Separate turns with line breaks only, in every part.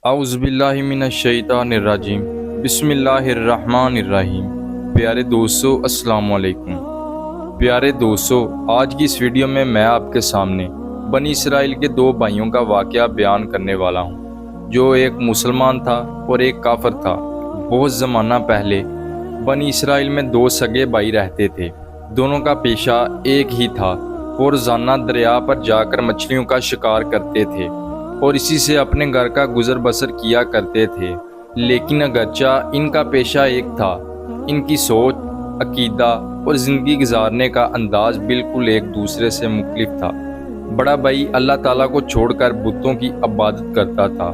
اعوذ باللہ من الشیطان الرجیم بسم اللہ الرحمن الرحیم۔ پیارے دوستو السلام علیکم۔ پیارے دوستو، آج کی اس ویڈیو میں آپ کے سامنے بنی اسرائیل کے دو بھائیوں کا واقعہ بیان کرنے والا ہوں، جو ایک مسلمان تھا اور ایک کافر تھا۔ بہت زمانہ پہلے بنی اسرائیل میں دو سگے بھائی رہتے تھے۔ دونوں کا پیشہ ایک ہی تھا، وہ روزانہ دریا پر جا کر مچھلیوں کا شکار کرتے تھے اور اسی سے اپنے گھر کا گزر بسر کیا کرتے تھے۔ لیکن اگرچہ ان کا پیشہ ایک تھا، ان کی سوچ، عقیدہ اور زندگی گزارنے کا انداز بالکل ایک دوسرے سے مختلف تھا۔ بڑا بھائی اللہ تعالیٰ کو چھوڑ کر بتوں کی عبادت کرتا تھا۔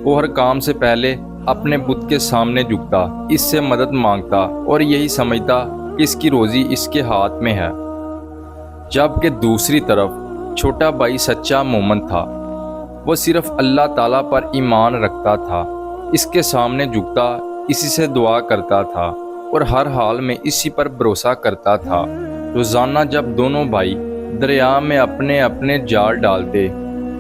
وہ ہر کام سے پہلے اپنے بت کے سامنے جھکتا، اس سے مدد مانگتا اور یہی سمجھتا کہ اس کی روزی اس کے ہاتھ میں ہے۔ جبکہ دوسری طرف چھوٹا بھائی سچا مومن تھا۔ وہ صرف اللہ تعالیٰ پر ایمان رکھتا تھا، اس کے سامنے جھکتا، اسی سے دعا کرتا تھا اور ہر حال میں اسی پر بھروسہ کرتا تھا۔ روزانہ جب دونوں بھائی دریا میں اپنے اپنے جال ڈالتے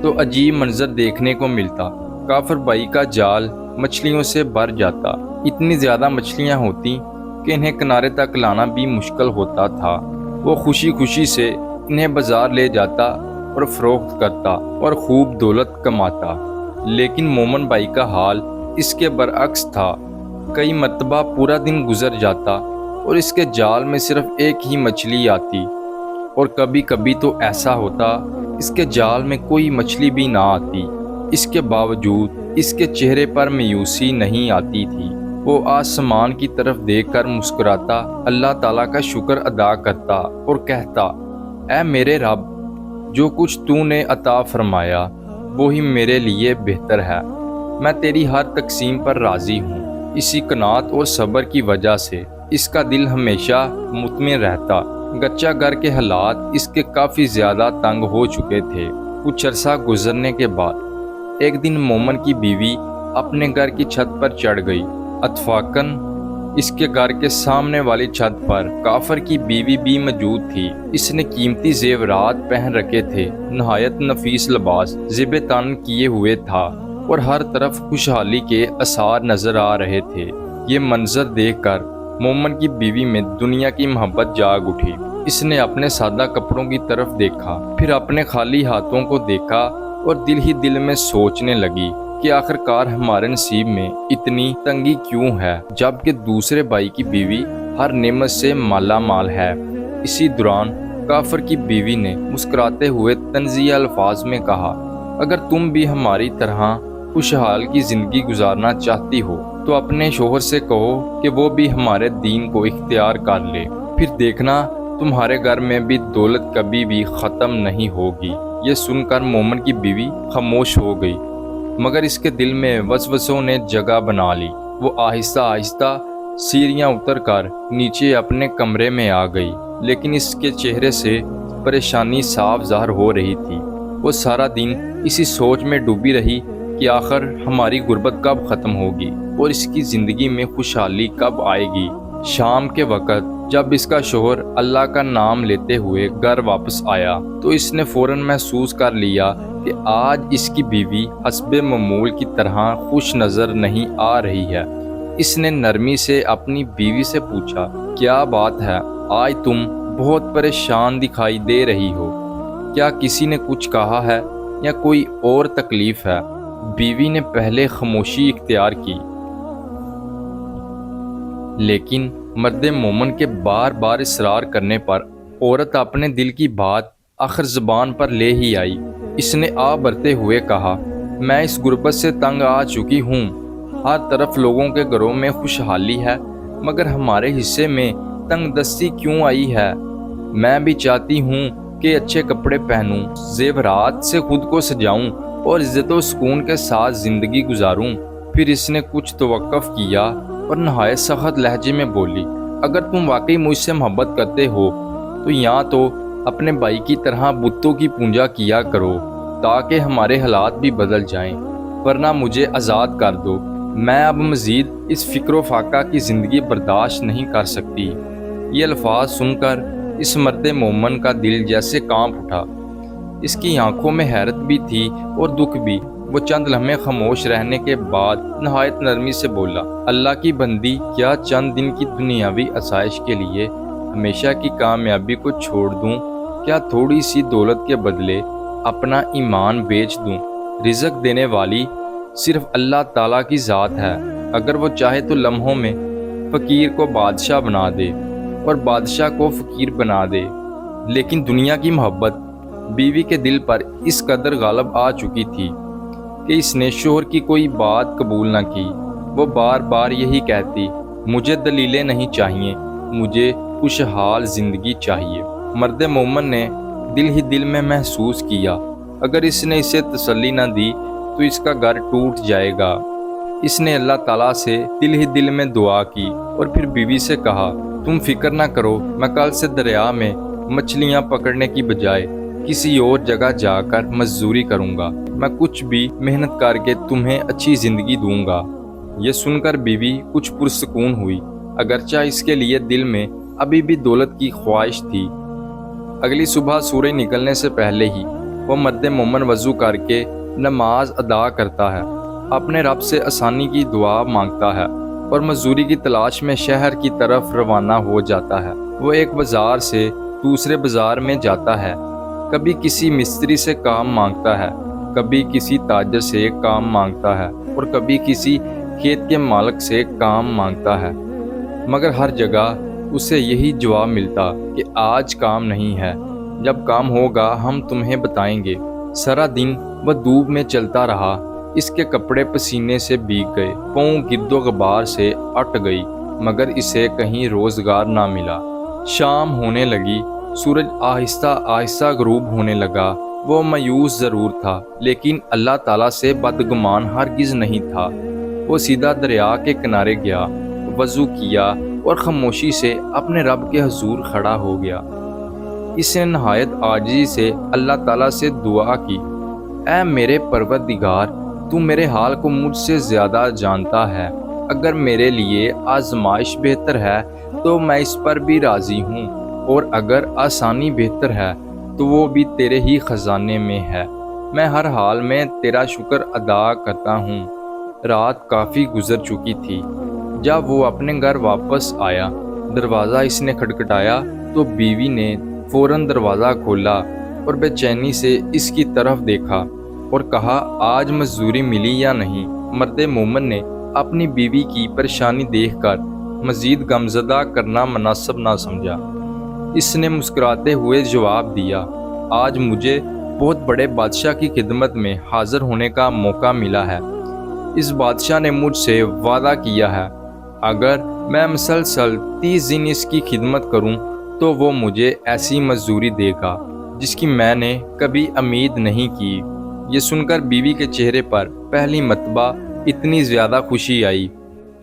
تو عجیب منظر دیکھنے کو ملتا۔ کافر بھائی کا جال مچھلیوں سے بھر جاتا، اتنی زیادہ مچھلیاں ہوتی کہ انہیں کنارے تک لانا بھی مشکل ہوتا تھا۔ وہ خوشی خوشی سے انہیں بازار لے جاتا اور فروخت کرتا اور خوب دولت کماتا۔ لیکن مومن بھائی کا حال اس کے برعکس تھا۔ کئی مرتبہ پورا دن گزر جاتا اور اس کے جال میں صرف ایک ہی مچھلی آتی، اور کبھی کبھی تو ایسا ہوتا اس کے جال میں کوئی مچھلی بھی نہ آتی۔ اس کے باوجود اس کے چہرے پر مایوسی نہیں آتی تھی۔ وہ آسمان کی طرف دیکھ کر مسکراتا، اللہ تعالیٰ کا شکر ادا کرتا اور کہتا، اے میرے رب، جو کچھ تو نے عطا فرمایا وہی میرے لیے بہتر ہے۔ میں تیری ہر تقسیم پر راضی ہوں۔ اسی قناعت اور صبر کی وجہ سے اس کا دل ہمیشہ مطمئن رہتا۔ گرچہ گھر کے حالات اس کے کافی زیادہ تنگ ہو چکے تھے۔ کچھ عرصہ گزرنے کے بعد ایک دن مومن کی بیوی اپنے گھر کی چھت پر چڑھ گئی۔ اتفاقاً اس کے گھر کے سامنے والی چھت پر کافر کی بیوی بھی موجود تھی۔ اس نے قیمتی زیورات پہن رکھے تھے، نہایت نفیس لباس زیب تن کیے ہوئے تھا اور ہر طرف خوشحالی کے آثار نظر آ رہے تھے۔ یہ منظر دیکھ کر مومن کی بیوی میں دنیا کی محبت جاگ اٹھی۔ اس نے اپنے سادہ کپڑوں کی طرف دیکھا، پھر اپنے خالی ہاتھوں کو دیکھا اور دل ہی دل میں سوچنے لگی کہ آخرکار ہمارے نصیب میں اتنی تنگی کیوں ہے، جبکہ دوسرے بھائی کی بیوی ہر نعمت سے مالا مال ہے۔ اسی دوران کافر کی بیوی نے مسکراتے ہوئے طنزیہ الفاظ میں کہا، اگر تم بھی ہماری طرح خوشحال کی زندگی گزارنا چاہتی ہو تو اپنے شوہر سے کہو کہ وہ بھی ہمارے دین کو اختیار کر لے، پھر دیکھنا تمہارے گھر میں بھی دولت کبھی بھی ختم نہیں ہوگی۔ یہ سن کر مومن کی بیوی خاموش ہو گئی، مگر اس کے دل میں وسوسوں نے جگہ بنا لی۔ وہ آہستہ آہستہ سیڑھیاں اتر کر نیچے اپنے کمرے میں آ گئی، لیکن اس کے چہرے سے پریشانی صاف ظاہر ہو رہی تھی۔ وہ سارا دن اسی سوچ میں ڈوبی رہی کہ آخر ہماری غربت کب ختم ہوگی اور اس کی زندگی میں خوشحالی کب آئے گی۔ شام کے وقت جب اس کا شوہر اللہ کا نام لیتے ہوئے گھر واپس آیا تو اس نے فوراً محسوس کر لیا کہ آج اس کی بیوی حسب معمول کی طرح خوش نظر نہیں آ رہی ہے۔ اس نے نرمی سے اپنی بیوی سے پوچھا، کیا بات ہے، آج تم بہت پریشان دکھائی دے رہی ہو؟ کیا کسی نے کچھ کہا ہے یا کوئی اور تکلیف ہے؟ بیوی نے پہلے خاموشی اختیار کی، لیکن مرد مومن کے بار بار اصرار کرنے پر عورت اپنے دل کی بات آخر زبان پر لے ہی آئی۔ اس نے آہ بھرتے ہوئے کہا، میں اس غربت سے تنگ آ چکی ہوں۔ ہر طرف لوگوں کے گھروں میں خوشحالی ہے، مگر ہمارے حصے میں تنگ دستی کیوں آئی ہے؟ میں بھی چاہتی ہوں کہ اچھے کپڑے پہنوں، زیورات سے خود کو سجاؤں اور عزت و سکون کے ساتھ زندگی گزاروں۔ پھر اس نے کچھ توقف کیا اور نہایت سخت لہجے میں بولی، اگر تم واقعی مجھ سے محبت کرتے ہو تو یا تو اپنے بھائی کی طرح بتوں کی پوجا کیا کرو تاکہ ہمارے حالات بھی بدل جائیں، ورنہ مجھے آزاد کر دو۔ میں اب مزید اس فکر و فاقہ کی زندگی برداشت نہیں کر سکتی۔ یہ الفاظ سن کر اس مرد مومن کا دل جیسے کانپ اٹھا۔ اس کی آنکھوں میں حیرت بھی تھی اور دکھ بھی۔ وہ چند لمحے خاموش رہنے کے بعد نہایت نرمی سے بولا، اللہ کی بندی، کیا چند دن کی دنیاوی آسائش کے لیے ہمیشہ کی کامیابی کو چھوڑ دوں؟ کیا تھوڑی سی دولت کے بدلے اپنا ایمان بیچ دوں؟ رزق دینے والی صرف اللہ تعالیٰ کی ذات ہے۔ اگر وہ چاہے تو لمحوں میں فقیر کو بادشاہ بنا دے اور بادشاہ کو فقیر بنا دے، لیکن دنیا کی محبت بیوی کے دل پر اس قدر غالب آ چکی تھی کہ اس نے شوہر کی کوئی بات قبول نہ کی۔ وہ بار بار یہی کہتی، مجھے دلیلیں نہیں چاہیے، مجھے خوشحال زندگی چاہیے۔ مرد مومن نے دل ہی دل میں محسوس کیا، اگر اس نے اسے تسلی نہ دی تو اس کا گھر ٹوٹ جائے گا۔ اس نے اللہ تعالیٰ سے دل ہی دل میں دعا کی اور پھر بیوی سے کہا، تم فکر نہ کرو، میں کل سے دریا میں مچھلیاں پکڑنے کی بجائے کسی اور جگہ جا کر مزدوری کروں گا۔ میں کچھ بھی محنت کر کے تمہیں اچھی زندگی دوں گا۔ یہ سن کر بیوی کچھ پرسکون ہوئی، اگرچہ اس کے لیے دل میں ابھی بھی دولت کی خواہش تھی۔ اگلی صبح سورج نکلنے سے پہلے ہی وہ مرد مومن وضو کر کے نماز ادا کرتا ہے، اپنے رب سے آسانی کی دعا مانگتا ہے اور مزدوری کی تلاش میں شہر کی طرف روانہ ہو جاتا ہے۔ وہ ایک بازار سے دوسرے بازار میں جاتا ہے، کبھی کسی مستری سے کام مانگتا ہے، کبھی کسی تاجر سے کام مانگتا ہے اور کبھی کسی کھیت کے مالک سے کام مانگتا ہے، مگر ہر جگہ اسے یہی جواب ملتا کہ آج کام نہیں ہے، جب کام ہوگا ہم تمہیں بتائیں گے۔ سارا دن وہ دھوپ میں چلتا رہا، اس کے کپڑے پسینے سے بھیگ گئے، پاؤں گرد و غبار سے اٹ گئی، مگر اسے کہیں روزگار نہ ملا۔ شام ہونے لگی، سورج آہستہ آہستہ غروب ہونے لگا۔ وہ مایوس ضرور تھا، لیکن اللہ تعالیٰ سے بدگمان ہرگز نہیں تھا۔ وہ سیدھا دریا کے کنارے گیا، وضو کیا اور خاموشی سے اپنے رب کے حضور کھڑا ہو گیا۔ اس نے نہایت عاجزی سے اللہ تعالیٰ سے دعا کی، اے میرے پروردگار، تو میرے حال کو مجھ سے زیادہ جانتا ہے۔ اگر میرے لیے آزمائش بہتر ہے تو میں اس پر بھی راضی ہوں، اور اگر آسانی بہتر ہے تو وہ بھی تیرے ہی خزانے میں ہے۔ میں ہر حال میں تیرا شکر ادا کرتا ہوں۔ رات کافی گزر چکی تھی۔ جب وہ اپنے گھر واپس آیا، دروازہ اس نے کھٹکھٹایا تو بیوی نے فوراً دروازہ کھولا اور بے چینی سے اس کی طرف دیکھا اور کہا، آج مزدوری ملی یا نہیں؟ مرد مومن نے اپنی بیوی کی پریشانی دیکھ کر مزید غمزدہ کرنا مناسب نہ سمجھا۔ اس نے مسکراتے ہوئے جواب دیا، آج مجھے بہت بڑے بادشاہ کی خدمت میں حاضر ہونے کا موقع ملا ہے۔ اس بادشاہ نے مجھ سے وعدہ کیا ہے، اگر میں مسلسل 30 دن اس کی خدمت کروں تو وہ مجھے ایسی مزدوری دے گا جس کی میں نے کبھی امید نہیں کی۔ یہ سن کر بیوی کے چہرے پر پہلی مرتبہ اتنی زیادہ خوشی آئی۔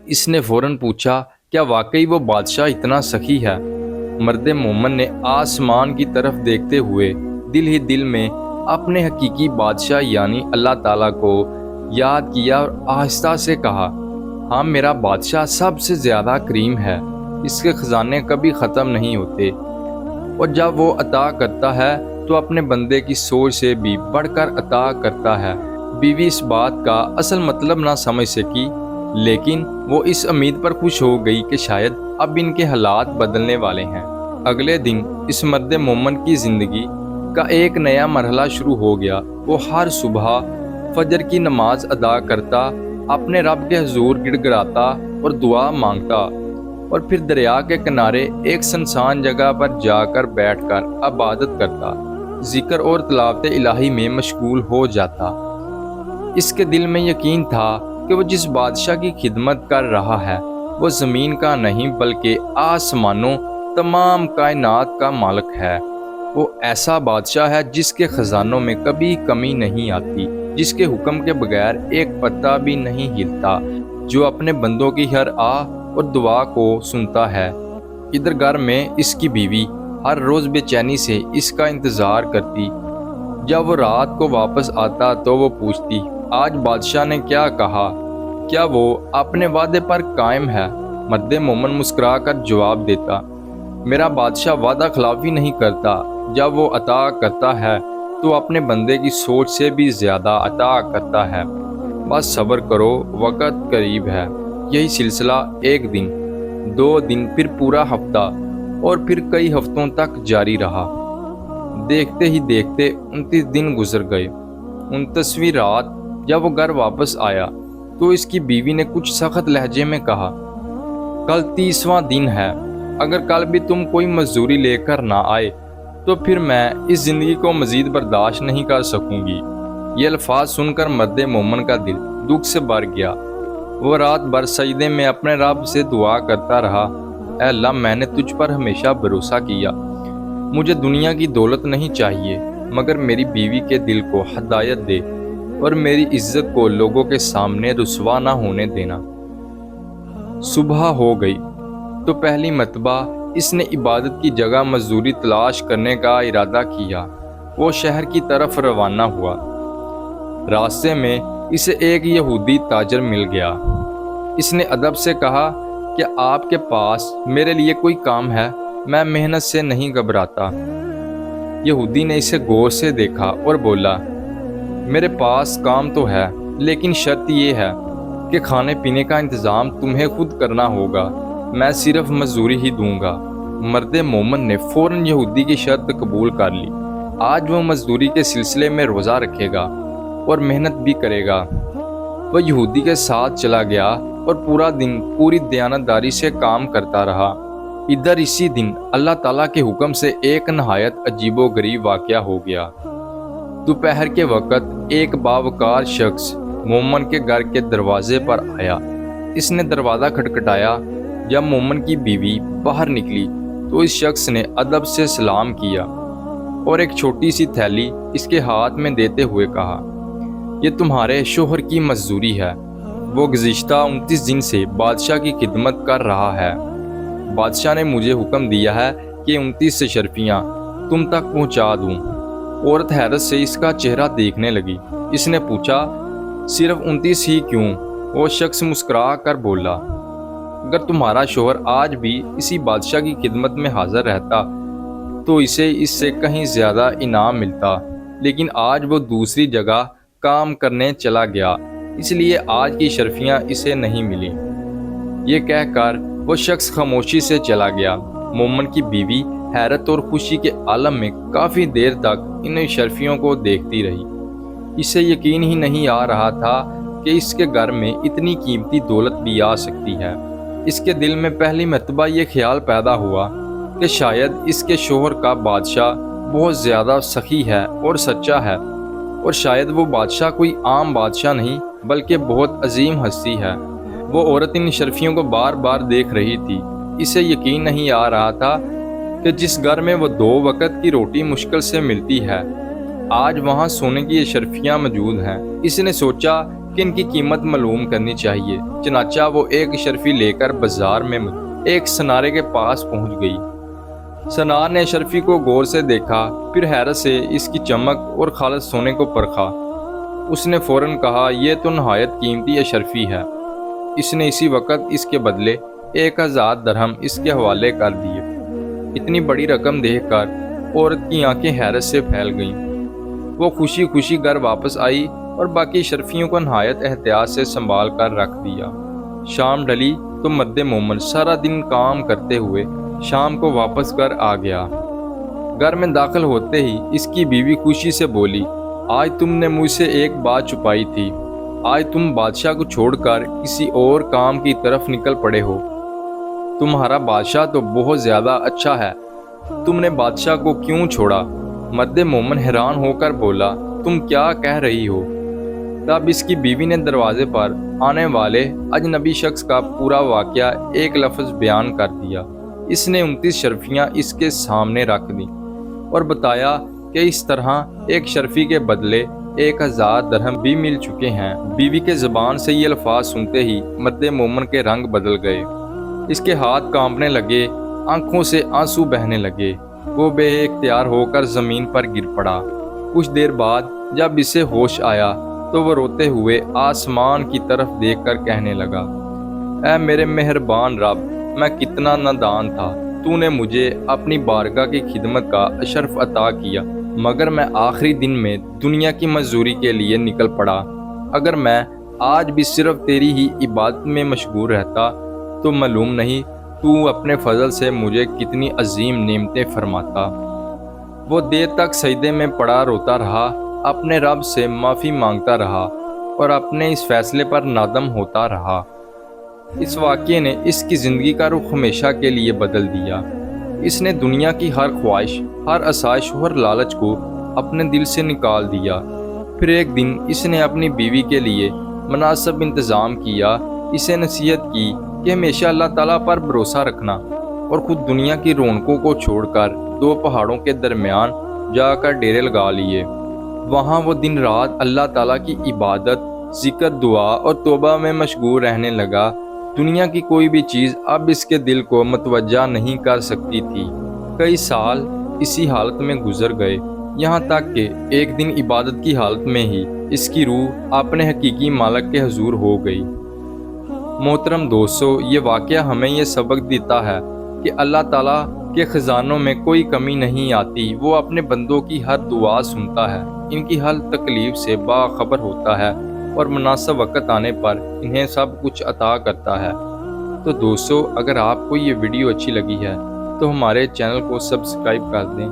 اس نے فوراً پوچھا، کیا واقعی وہ بادشاہ اتنا سخی ہے؟ مرد مومن نے آسمان کی طرف دیکھتے ہوئے دل ہی دل میں اپنے حقیقی بادشاہ یعنی اللہ تعالیٰ کو یاد کیا اور آہستہ سے کہا، ہاں، میرا بادشاہ سب سے زیادہ کریم ہے، اس کے خزانے کبھی ختم نہیں ہوتے، اور جب وہ عطا کرتا ہے تو اپنے بندے کی سوچ سے بھی بڑھ کر عطا کرتا ہے۔ بیوی اس بات کا اصل مطلب نہ سمجھ سکی، لیکن وہ اس امید پر خوش ہو گئی کہ شاید اب ان کے حالات بدلنے والے ہیں۔ اگلے دن اس مرد مومن کی زندگی کا ایک نیا مرحلہ شروع ہو گیا۔ وہ ہر صبح فجر کی نماز ادا کرتا، اپنے رب کے حضور گڑ گڑاتا اور دعا مانگتا، اور پھر دریا کے کنارے ایک سنسان جگہ پر جا کر بیٹھ کر عبادت کرتا، ذکر اور تلاوت الہی میں مشغول ہو جاتا۔ اس کے دل میں یقین تھا کہ وہ جس بادشاہ کی خدمت کر رہا ہے وہ زمین کا نہیں بلکہ آسمانوں تمام کائنات کا مالک ہے۔ وہ ایسا بادشاہ ہے جس کے خزانوں میں کبھی کمی نہیں آتی، جس کے حکم کے بغیر ایک پتا بھی نہیں ہلتا، جو اپنے بندوں کی ہر آہ اور دعا کو سنتا ہے۔ ادھر گھر میں اس کی بیوی ہر روز بے چینی سے اس کا انتظار کرتی۔ جب وہ رات کو واپس آتا تو وہ پوچھتی، آج بادشاہ نے کیا کہا؟ کیا وہ اپنے وعدے پر قائم ہے؟ مرد مومن مسکرا کر جواب دیتا، میرا بادشاہ وعدہ خلافی نہیں کرتا، جب وہ عطا کرتا ہے تو اپنے بندے کی سوچ سے بھی زیادہ عطا کرتا ہے۔ بس صبر کرو، وقت قریب ہے۔ یہی سلسلہ ایک دن، 2 دن، پھر پورا ہفتہ اور پھر کئی ہفتوں تک جاری رہا۔ دیکھتے ہی دیکھتے 29 دن گزر گئے۔ 29ویں رات جب وہ گھر واپس آیا تو اس کی بیوی نے کچھ سخت لہجے میں کہا، کل 30واں دن ہے، اگر کل بھی تم کوئی مزدوری لے کر نہ آئے تو پھر میں اس زندگی کو مزید برداشت نہیں کر سکوں گی۔ یہ الفاظ سن کر مرد مومن کا دل دکھ سے بھر گیا۔ وہ رات بھر سجدے میں اپنے رب سے دعا کرتا رہا، اے اللہ، میں نے تجھ پر ہمیشہ بھروسہ کیا، مجھے دنیا کی دولت نہیں چاہیے، مگر میری بیوی کے دل کو ہدایت دے اور میری عزت کو لوگوں کے سامنے رسوا نہ ہونے دینا۔ صبح ہو گئی تو پہلی مرتبہ اس نے عبادت کی جگہ مزدوری تلاش کرنے کا ارادہ کیا۔ وہ شہر کی طرف روانہ ہوا۔ راستے میں اسے ایک یہودی تاجر مل گیا۔ اس نے ادب سے کہا کہ آپ کے پاس میرے لیے کوئی کام ہے، میں محنت سے نہیں گھبراتا۔ یہودی نے اسے غور سے دیکھا اور بولا، میرے پاس کام تو ہے، لیکن شرط یہ ہے کہ کھانے پینے کا انتظام تمہیں خود کرنا ہوگا، میں صرف مزدوری ہی دوں گا۔ مرد مومن نے فوراً یہودی کی شرط قبول کر لی۔ آج وہ مزدوری کے سلسلے میں روزہ رکھے گا اور محنت بھی کرے گا۔ وہ یہودی کے ساتھ چلا گیا اور پورا دن پوری دیانتداری سے کام کرتا رہا۔ ادھر اسی دن اللہ تعالیٰ کے حکم سے ایک نہایت عجیب و غریب واقعہ ہو گیا۔ دوپہر کے وقت ایک باوقار شخص مومن کے گھر کے دروازے پر آیا۔ اس نے دروازہ کھٹکھٹایا۔ جب مومن کی بیوی باہر نکلی تو اس شخص نے ادب سے سلام کیا اور ایک چھوٹی سی تھیلی اس کے ہاتھ میں دیتے ہوئے کہا، یہ تمہارے شوہر کی مزدوری ہے، وہ گزشتہ 29 دن سے بادشاہ کی خدمت کر رہا ہے۔ بادشاہ نے مجھے حکم دیا ہے کہ 29 اشرفیاں تم تک پہنچا دوں۔ عورت حیرت سے اس کا چہرہ دیکھنے لگی۔ اس نے پوچھا، صرف 29 ہی کیوں؟ وہ شخص مسکرا کر بولا، اگر تمہارا شوہر آج بھی اسی بادشاہ کی خدمت میں حاضر رہتا تو اسے اس سے کہیں زیادہ انعام ملتا، لیکن آج وہ دوسری جگہ کام کرنے چلا گیا، اس لیے آج کی اشرفیاں اسے نہیں ملی۔ یہ کہہ کر وہ شخص خاموشی سے چلا گیا۔ مومن کی بیوی حیرت اور خوشی کے عالم میں کافی دیر تک ان اشرفیوں کو دیکھتی رہی۔ اسے یقین ہی نہیں آ رہا تھا کہ اس کے گھر میں اتنی قیمتی دولت بھی آ سکتی ہے۔ اس کے دل میں پہلی مرتبہ یہ خیال پیدا ہوا کہ شاید اس کے شوہر کا بادشاہ بہت زیادہ سخی ہے اور سچا ہے، اور شاید وہ بادشاہ کوئی عام بادشاہ نہیں بلکہ بہت عظیم ہستی ہے۔ وہ عورت ان اشرفیوں کو بار بار دیکھ رہی تھی۔ اسے یقین نہیں آ رہا تھا کہ جس گھر میں وہ 2 وقت کی روٹی مشکل سے ملتی ہے، آج وہاں سونے کی اشرفیاں موجود ہیں۔ اس نے سوچا کہ ان کی قیمت معلوم کرنی چاہیے۔ چنانچہ وہ ایک اشرفی لے کر بازار میں ایک سنارے کے پاس پہنچ گئی۔ سنار نے اشرفی کو غور سے دیکھا، پھر حیرت سے اس کی چمک اور خالص سونے کو پرکھا۔ اس نے فوراً کہا، یہ تو نہایت قیمتی اشرفی ہے۔ اس نے اسی وقت اس کے بدلے 1000 درہم اس کے حوالے کر دیے۔ اتنی بڑی رقم دیکھ کر عورت کی آنکھیں حیرت سے پھیل گئیں۔ وہ خوشی خوشی گھر واپس آئی اور باقی اشرفیوں کو نہایت احتیاط سے سنبھال کر رکھ دیا۔ شام ڈلی تو مرد مومن سارا دن کام کرتے ہوئے شام کو واپس گھر آ گیا۔ گھر میں داخل ہوتے ہی اس کی بیوی خوشی سے بولی، آج تم نے مجھ سے ایک بات چھپائی تھی، آج تم بادشاہ کو چھوڑ کر کسی اور کام کی طرف نکل پڑے ہو۔ تمہارا بادشاہ تو بہت زیادہ اچھا ہے، تم نے بادشاہ کو کیوں چھوڑا؟ مرد مومن حیران ہو کر بولا، تم کیا کہہ رہی ہو؟ تب اس کی بیوی نے دروازے پر آنے والے اجنبی شخص کا پورا واقعہ ایک لفظ بیان کر دیا۔ اس نے 29 شرفیاں اس کے سامنے رکھ دیں اور بتایا کہ اس طرح ایک شرفی کے بدلے 1000 درہم بھی مل چکے ہیں۔ بیوی کے زبان سے یہ الفاظ سنتے ہی مرد مومن کے رنگ بدل گئے۔ اس کے ہاتھ کانپنے لگے، آنکھوں سے آنسو بہنے لگے۔ وہ بے اختیار ہو کر زمین پر گر پڑا۔ کچھ دیر بعد جب اسے ہوش آیا تو وہ روتے ہوئے آسمان کی طرف دیکھ کر کہنے لگا، اے میرے مہربان رب، میں کتنا نادان تھا، تو نے مجھے اپنی بارگاہ کی خدمت کا اشرف عطا کیا، مگر میں آخری دن میں دنیا کی مزدوری کے لیے نکل پڑا۔ اگر میں آج بھی صرف تیری ہی عبادت میں مشغول رہتا تو معلوم نہیں تو اپنے فضل سے مجھے کتنی عظیم نعمتیں فرماتا۔ وہ دیر تک سجدے میں پڑا روتا رہا، اپنے رب سے معافی مانگتا رہا اور اپنے اس فیصلے پر نادم ہوتا رہا۔ اس واقعے نے اس کی زندگی کا رخ ہمیشہ کے لیے بدل دیا۔ اس نے دنیا کی ہر خواہش، ہر آسائش اور لالچ کو اپنے دل سے نکال دیا۔ پھر ایک دن اس نے اپنی بیوی کے لیے مناسب انتظام کیا، اسے نصیحت کی کہ ہمیشہ اللہ تعالیٰ پر بھروسہ رکھنا، اور خود دنیا کی رونقوں کو چھوڑ کر دو پہاڑوں کے درمیان جا کر ڈیرے لگا لیے۔ وہاں وہ دن رات اللہ تعالیٰ کی عبادت، ذکر، دعا اور توبہ میں مشغول رہنے لگا۔ دنیا کی کوئی بھی چیز اب اس کے دل کو متوجہ نہیں کر سکتی تھی۔ کئی سال اسی حالت میں گزر گئے، یہاں تک کہ ایک دن عبادت کی حالت میں ہی اس کی روح اپنے حقیقی مالک کے حضور ہو گئی۔ محترم دوستو، یہ واقعہ ہمیں یہ سبق دیتا ہے کہ اللہ تعالیٰ کے خزانوں میں کوئی کمی نہیں آتی۔ وہ اپنے بندوں کی ہر دعا سنتا ہے، ان کی ہر تکلیف سے باخبر ہوتا ہے اور مناسب وقت آنے پر انہیں سب کچھ عطا کرتا ہے۔ تو دوستو، اگر آپ کو یہ ویڈیو اچھی لگی ہے تو ہمارے چینل کو سبسکرائب کر دیں